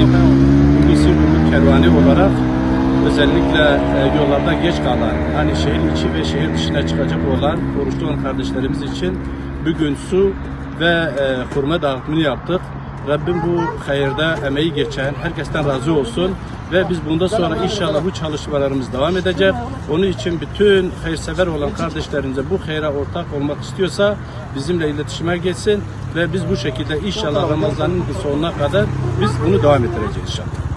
Hulusi Gümrük Kervanı olarak özellikle yollarda geç kalan, hani şehir içi ve şehir dışına çıkacak olan oruçlu olan kardeşlerimiz için bugün su ve hurma dağıtımını yaptık. Rabbim bu hayırda emeği geçen herkesten razı olsun ve biz bundan sonra inşallah bu çalışmalarımız devam edecek. Onun için bütün hayırsever olan kardeşlerimize bu hayra ortak olmak istiyorsa bizimle iletişime geçsin ve biz bu şekilde inşallah Ramazan'ın sonuna kadar biz bunu devam ettireceğiz inşallah.